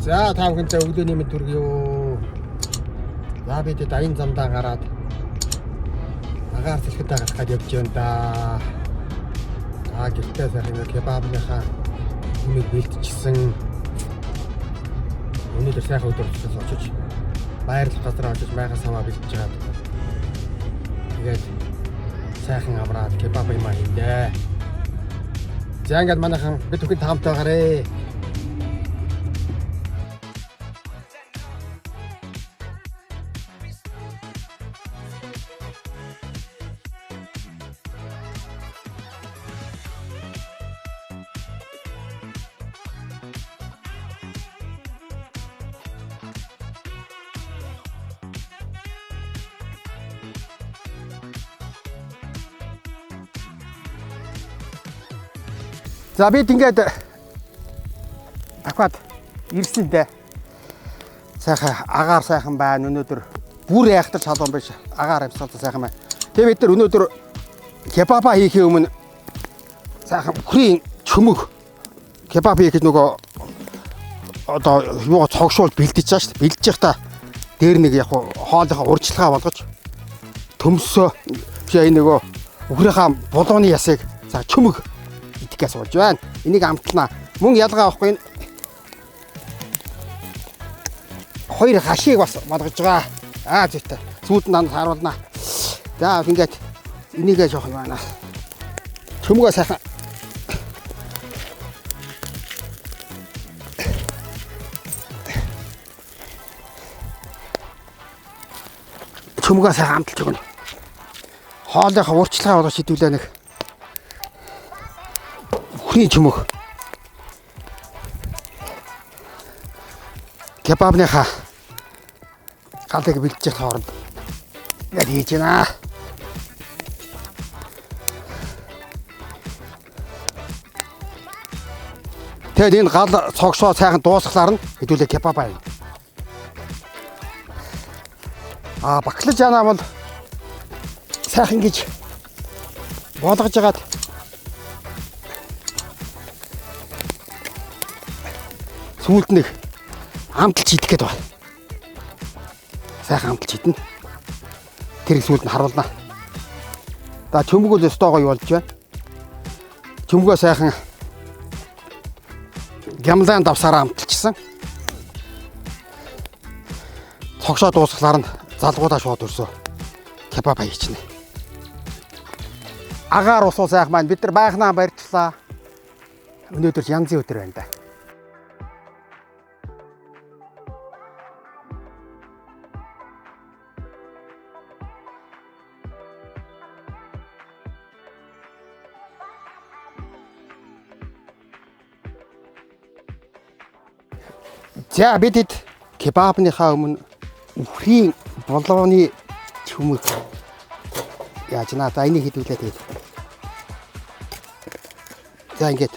За та бүхэнд өглөөний мэд хүргэе юу. За бид дайын замдаа гараад агаар сэлгэд гарах гэж явж байна да. Гэхдээ сайхан кебабныхаа өмнөд бэлтжсэн. Өнөөдөр сайхан өдөр болчихсон очиж байрлах газар очиж майхаа самаа бэлтэж жаад. Тэгээд сайхан авраад кебаб юм хийдэ. За ингээд манайхан бид бүхэн таамтай гараа. За бид ингээд ахад ирсэн дээ. Сайхан агаар сайхан байна. Өнөөдөр бүр яахтар шалгон биш. Агаар амсгалтай сайхан байна. Тэгээ бид нар өнөөдөр кебаба хийхийн өмнө сайхан бүхрийн чөмөг кебаб хийхэд нөгөө одоо юугаа цогшуул бэлдэж байгаа шүү дээ. Бэлдэж явахдаа дээр нэг яг хоолынхаа урьдчилгаа болгож төмсөө би нөгөө үхрийнхаа булууны ясыг за чөмөг итгэхээс болж байна. Энийг амтлана. Мөн ялгаа авахгүй хоёр хашиг бас болгож байгаа. Зүйтэй. Сүүлд нь харуулна. За ингээд энийгээ жоох юм байна. Чөмгөө сайхан чөмгөө сайхан амталж өгнө. Хоолынхаа урьдчилгаа болгож шийдүүлээ нэг бүхний чөмөг кебабныхаа галыг бэлдэж хооронд яг хийж байна. Тэгээд энэ гал цогшоо сайхан дуусглаар нь хэдүүлээ кебаб байна. Баклажана бол сайхан гэж болгож агаад сүүлд нэг амталж идэх гээд байна. Сайхан амталж идэнэ. Тэр их сүүлд нь харуулна. За чөмгөө л өстөө гоё болж байна. Чөмгөө сайхан гямлаан давсараа амталчихсан. Цогшоо дуусглаар нь залгуудаа шууд өрсөө кебаб хийчихнэ. Агаар усуу сайхан маань бид нар байхнаа барьчлаа. Өнөөдөр янзын өдөр байна да. За бидэд кебабныхаа өмнө үхрийн булууны чөмөг яаж наа за энийг хэдүүлээ тэгээд. За ингээд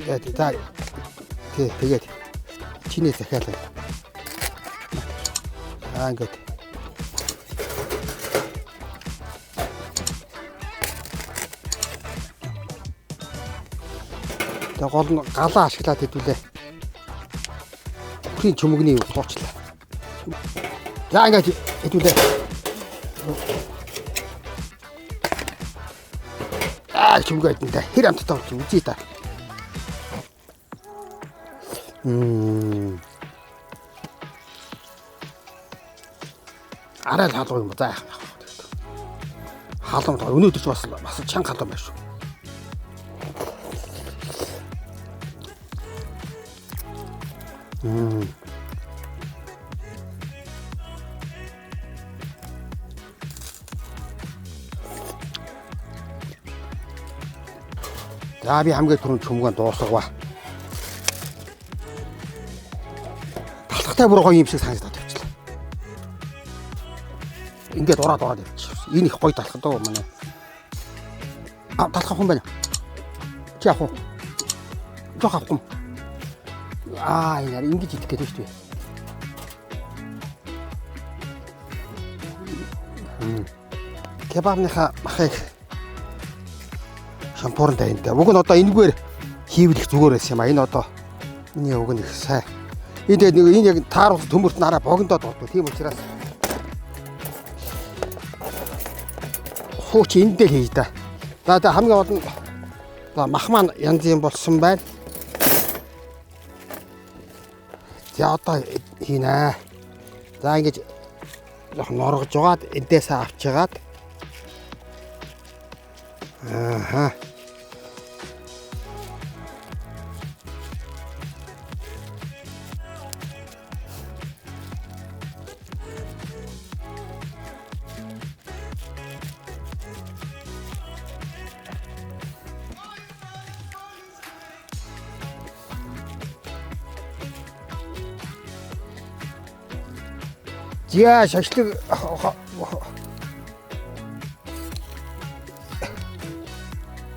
за тэгээд чиний захиалаа. Ингээд тэг гол нь галаа ашиглаад хэдүүлээ. Бүхний чөмөгний суучлаа. За ингээд хэдүүлээ. Чөмгөө идэнтэй. Хэр амттай болж үзье та. Арай л халуун юм за. Халуун өнөөдөр ч бас чанга халуун байна шүү. За би хамгийн түрүүнд чөмгөө дуусгаваа. Талхтай бүр гоё юм шиг санагдаад явчихлаа. Ингээд ураад явчихсан. Энэ их гоё талхад уу манай. Талхах хүн байна. Чи авах уу? Жоох авах юм. Яар ингэж идэх гэдэг шүү дээ. Кебабныхаа махыг шампуурн тайнтай. Уг нь одоо энэгээр хийвэл их зүгээр байсан юм а. Энэ одоо миний уг нь их сайн. Энэ яг тааруулсан төмөрт нараа богиндоод болдог. Тийм учраас хууч энд дээр хий да. За хамгийн гол нь мах маань янз юм болсон байна. За одоо хийнэ. За ингэж жоохон норгож угаад эндээсээ авч яагаад. Ааха. Яа шашлыг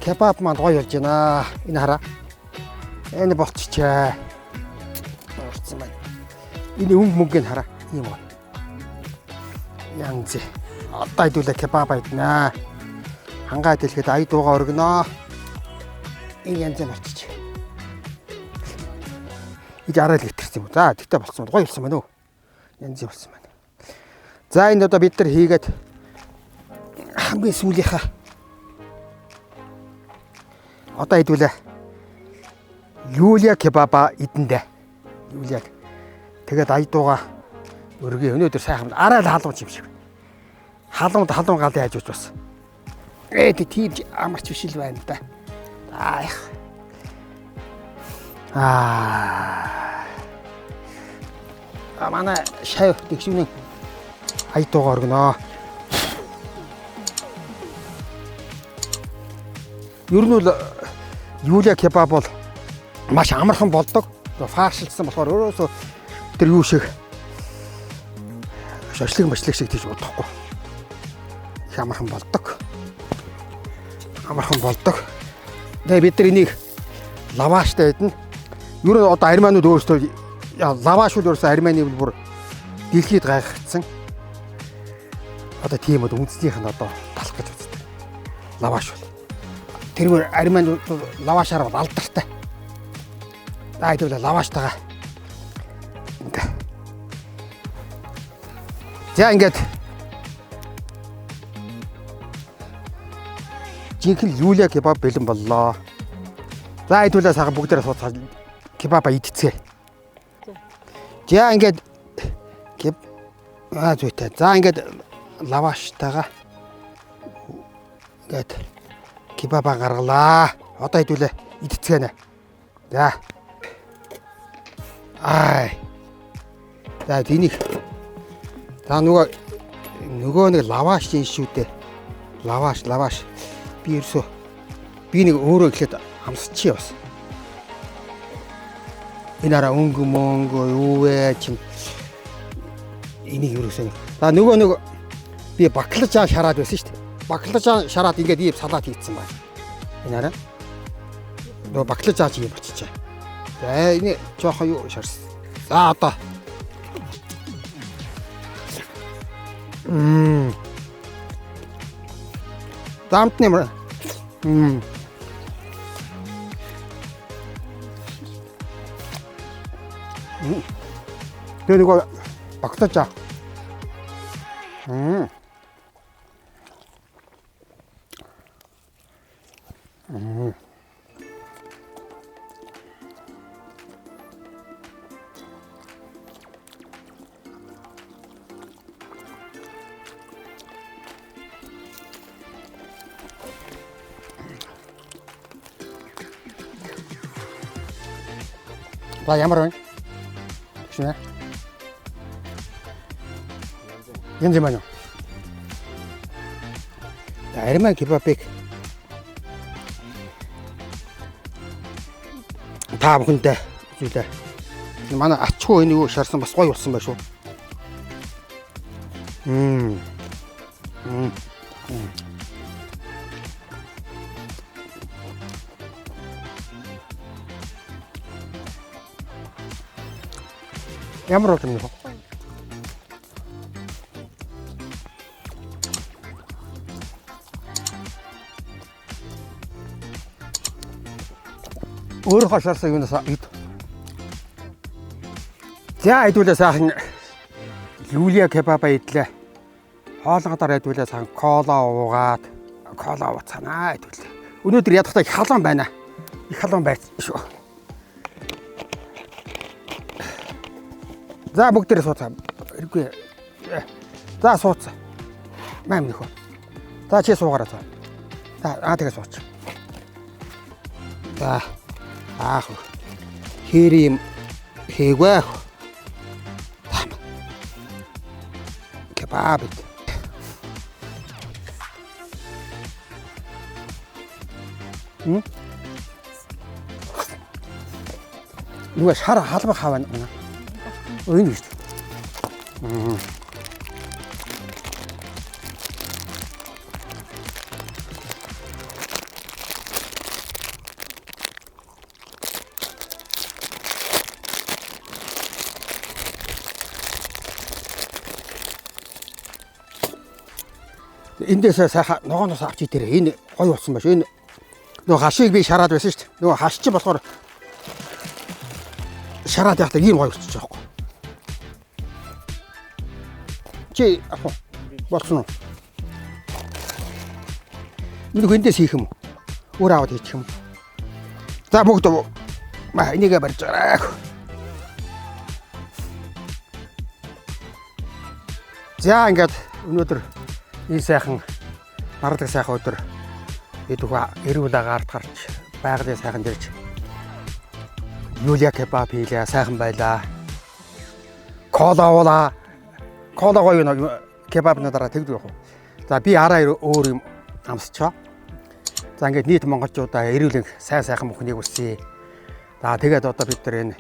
кебаб маань гоё болж байна. Энэ хараа. Энэ болчихчээ. Орцсон байна. Энэ мөнгөний хараа. Ийм гоё. Янз. Одоо хэдүүлээ кебаб айднаа. Хангаа дэлгэхэд ая дууга өргөнөө. Энэ янз болчихчээ. Иж арай л гэтэрсэн юм. За тэгтээ болсон. Гоё болсон байна уу? Янз болсон байна. За энэ одоо бид нар хийгээд хамгийн сүүлийнхаа одоо хэдүүлээ Юлия кебаба идэндээ. Юлиаг тэгээд айдууга өргөө өнөөдөр сайхан арай л халуун юм шиг. Халуун галын хажууч бас. Тийм амарч биш л байна да. Манай шав тэгшүүний айдууга өргөнөө. Ер нь бол Юлия кебаб бол маш амархан болдог. Фаршилсан болохоор өөрөөсөө тэр юу шиг шашлыг шиг тийж бодохгүй. Их амархан болдог. Тэгээ бид нар энийг лаваштай идэнэ. Ер нь одоо армянууд өөрсдөө лавашууд өөрсдөө армяны бүр дэлхийд гайхагдсан. Одоо тийм үү үндснийх нь одоо талах гэж үздэг. Лаваш бол. Тэрвэр армян лавашаар бол алдартай. Хэдүүл лаваштайгаа. За ингээд жинхэнэ Юлия кебаб бэлэн боллоо. За хэдүүлээ сахан бүгдээрээ суудсан кебаба идцгээ. За ингээд зүйтэй. За ингээд лаваштайгаа ингээд кебаба гаргалаа. Одоо хэдүүлээ идцгээнэ. За. За энийг. За нөгөө нэг лаваш юм шүү дээ. Лаваш. Би нэг өөрөө ихлээр хамсчихъя бас. Энэ араа өнгө юу вэ чинь. Энийг юусаа. За нөгөө би баклажан шараад байсан шүү дээ. Баклажан шараад ингээд ийм салат хийцэн байна. Энэ араа. Нөгөө баклажан ийм болчихжээ. За энэ жоохон юу шарсан. За одоо. Дамт нэмэр. Тэгээ нөгөө баклажан. За ямар вэ? Шинэ. Янз юм байна. Армян кебабыг та бүхэндээ зүйлээ. Манай ачхуу энэ юу шарсан бас гоё болсон байх шүү. Ямар бол юм бэ? Өөрөө хашаарсан юунаас ид. За айдуулаа сайхан Юлия кебаба идлээ. Хоолгодоор айдуулаа сайхан кола уугаад кола уцаанаа айдуулаа. Өнөөдөр ядахтаа их халуун байна. Их халуун байц шүү. За бүгдээрээ сууцгаа. Хэрэггүй. За сууцгаа. Маам нөхөө. За чи суугаараа цаа. За тэгээ сууч. За аах. Хэрэм хэвээх. Кебаб. 누가 шара халбах хаваа байна. Энэ гэж. Эндээс сайхан ногооноос авч идэрээ. Энэ гоё болсон ба шүү. Энэ нөгөө хашиг би шараад байсан шүү дээ. Нөгөө хаш чи болохоор шараад явахдаа ийм гоё болчих жоохгүй. Чи ахаа болсон уу? Нэг эндээс хийх юм уу? Өөр аваад хийчих юм. За бүгд энийгээ барьж байгаа. За ингээд өнөөдөр энэ сайхан маргадаг сайхан өдөр идэх эрүүл агаарт гарч байгалийн сайхан дэрж Юлия кебаб хийлээ сайхан байлаа. Кола гоё нэг кебабны дараа тэгдэг яг. За би араа өөр юм амсчаа. За ингээд нийт монголчуудаа эрүүл сайн сайхан мөхнийг үсье. За тэгээд одоо бид нар энэ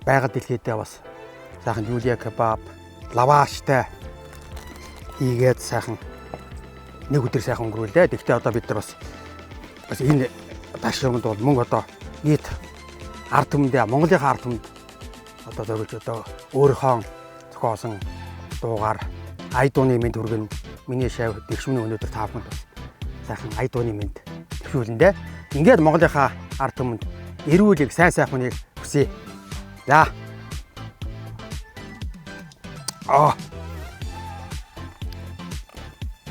байгаль дэлхийдээ бас сайхан Юлия кебаб лаваштай хийгээд сайхан нэг өдөр сайхан өнгөрүүлээ. Тэгтээ одоо бид нар бас энэ ташрамд бол мөн одоо нийт ард түмэндээ Монголынхаа ард түмэнд одоо зориулж одоо өөрийнхөө зохиосон дуугаар айдууны мэд хүргэн миний шав дэгшмний өнөөдөр та бүхэнд бас сайхан айдууны мэд төвшүүлэндээ ингээд Монголынхаа ард түмэнд эрүүлэг сайн сайхныг хүсье. За.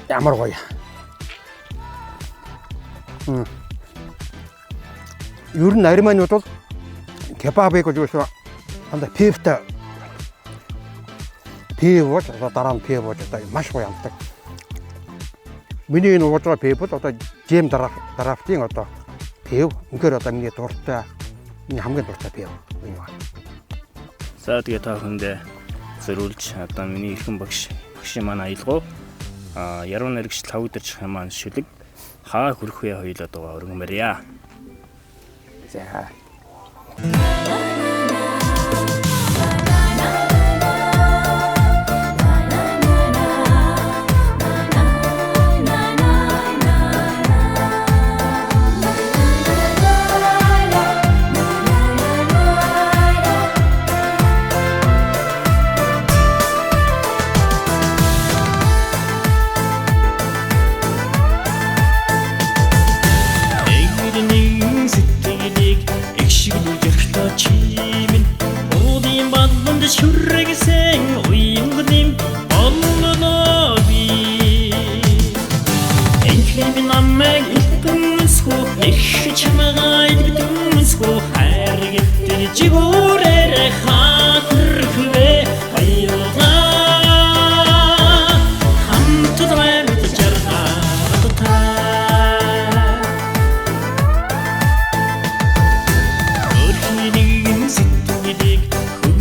Ямар гоё. Ер нь ариманууд бол кебабыг гэж юу анда пивтэй пив бол дараа нь пив бол одоо маш гоё амтдаг. Миний энэ ууж байгаа пив бол одоо жим драфтын одоо пив. Үнэхээр одоо миний дуртай миний хамгийн дуртай пив энэ байна. За тэгээ та бүхэндээ зориулж одоо миний эрхэм багшийн маань аялгау яруу найрагч лав өдөрч маань шүлэг хаа хүрэх вэ хоёулаа дугаа өргөмөрья. За. Şurregiseng uyumgudim onluno bi Enklemin ammeg iltümüzku Eşi çamagaydı bütümüzku Her gitti cigurere hatırkve Ayyoda Ham tutmayım jarha tutar Örkinin zittidik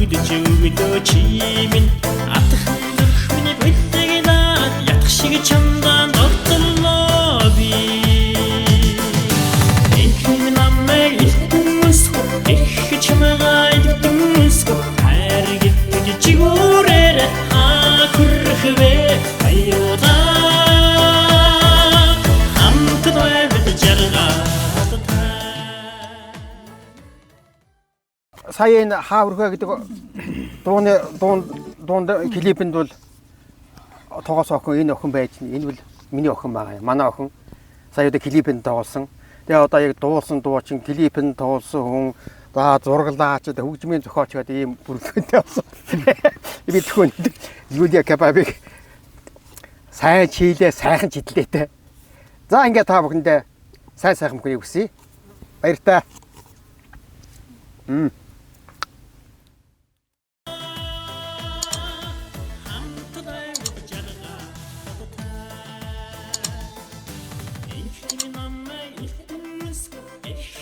Güdü çimin atılır beni büttegidat yakışık çamdan ortallabi Enklimin amme iltümüzku eşi çamağa iltümüzku her gitti cigurere ha kurhve ayyoda hamtı doyabıdı jarga Сая энэ хаа өрхөө гэдэг дунд клипэнд бол тоогоос охин энэ охин байж энэ бол миний охин байгаа юм. Манай охин сая одоо клипэнд тоглосон. Тэгээ одоо яг дуулсан дуучин, клипэн туулсан хүн, за зураглаач, хөгжмийн зохиолч гэдэг ийм бүрэлдэхүүнтэй болсон. Би төхөн Юлия кебабыг сайн чийлээ, сайхан чидлээтэй. За ингээд та бүхэндээ сайн сайхан бүхнийг хүсье. Баяртай. Ich